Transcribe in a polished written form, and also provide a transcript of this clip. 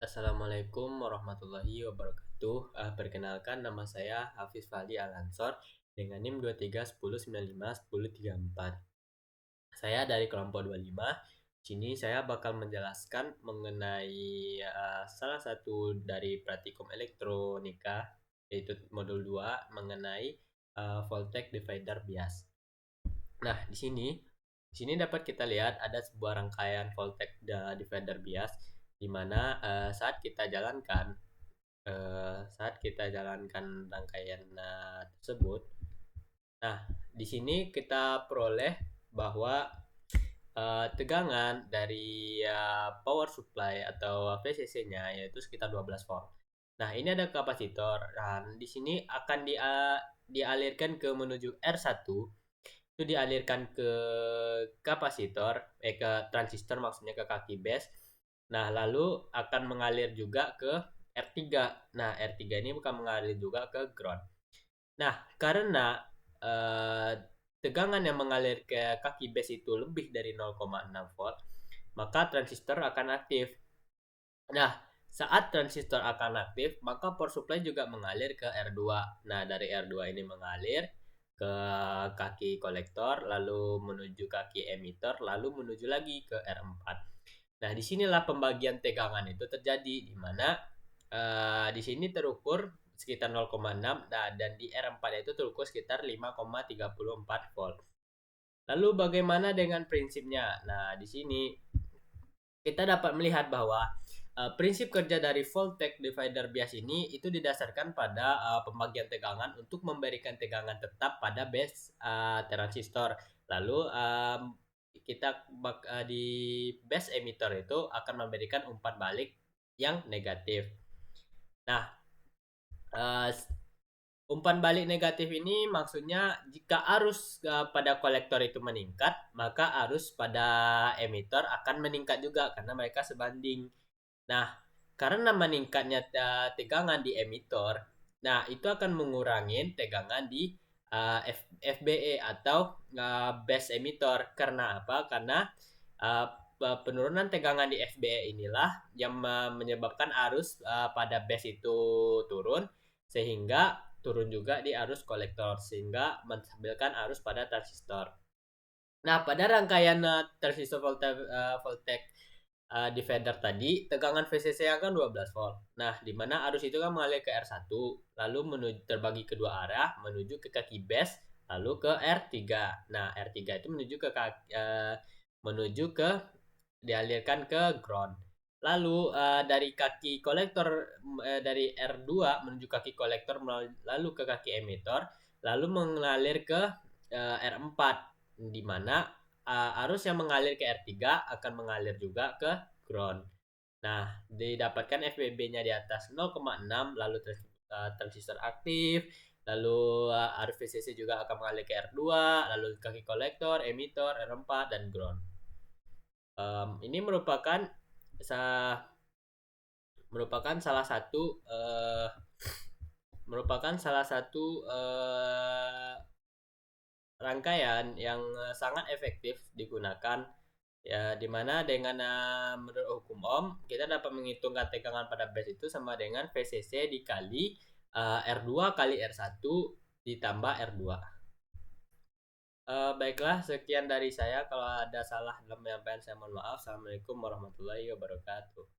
Assalamualaikum warahmatullahi wabarakatuh. Perkenalkan nama saya Hafiz Fali Al-Ansor dengan NIM 2310951034. Saya dari kelompok 25. Sini saya bakal menjelaskan mengenai salah satu dari praktikum elektronika yaitu modul 2 mengenai voltage divider bias. Nah, di sini dapat kita lihat ada sebuah rangkaian voltage divider bias di mana saat kita jalankan rangkaian tersebut. Nah, di sini kita peroleh bahwa tegangan dari power supply atau VCC-nya yaitu sekitar 12 volt. Nah, ini ada kapasitor dan di sini akan dialirkan ke menuju R1, itu dialirkan ke kapasitor, ke transistor maksudnya ke kaki base. Nah, lalu akan mengalir juga ke R3. Nah, R3 ini bukan mengalir juga ke ground. Nah, karena eh, tegangan yang mengalir ke kaki base itu lebih dari 0,6 volt, maka transistor akan aktif. Nah, saat transistor akan aktif, maka power supply juga mengalir ke R2. Nah, dari R2 ini mengalir ke kaki kolektor, lalu menuju kaki emitter, lalu menuju lagi ke R4. Nah, disinilah pembagian tegangan itu terjadi, di mana di sini terukur sekitar 0,6, nah, dan di R4 itu terukur sekitar 5,34 volt. Lalu bagaimana dengan prinsipnya? Nah, di sini kita dapat melihat bahwa prinsip kerja dari voltage divider bias ini itu didasarkan pada pembagian tegangan untuk memberikan tegangan tetap pada base transistor. Lalu kita di base emitter itu akan memberikan umpan balik yang negatif. Nah, uh, umpan balik negatif ini maksudnya jika arus pada kolektor itu meningkat, maka arus pada emitter akan meningkat juga karena mereka sebanding. Nah, karena meningkatnya tegangan di emitter, nah itu akan mengurangi tegangan di FBE atau base emitter. Karena apa? Karena uh, penurunan tegangan di FBE inilah yang menyebabkan arus pada base itu turun, sehingga turun juga di arus kolektor, sehingga menstabilkan arus pada transistor. Nah, pada rangkaian transistor voltage divider tadi, tegangan VCC akan 12 volt. Nah, di mana arus itu kan mengalir ke R1, lalu terbagi kedua arah menuju ke kaki base, lalu ke R3. Nah, R3 itu menuju ke dialirkan ke ground. Lalu dari kaki kolektor dari R2 menuju kaki kolektor lalu ke kaki emitter, lalu mengalir ke R4, di mana arus yang mengalir ke R3 akan mengalir juga ke ground. Nah, didapatkan FBB-nya di atas 0,6, lalu transistor aktif, lalu arus VCC juga akan mengalir ke R2, lalu kaki kolektor, emitter, R4, dan ground. Ini merupakan salah satu rangkaian yang sangat efektif digunakan, ya, dimana dengan menurut hukum Ohm kita dapat menghitungkan tegangan pada base itu sama dengan VCC dikali R2 kali R1 ditambah R2. Baiklah, sekian dari saya. Kalau ada salah dalam penyampaian saya mohon maaf. Assalamualaikum warahmatullahi wabarakatuh.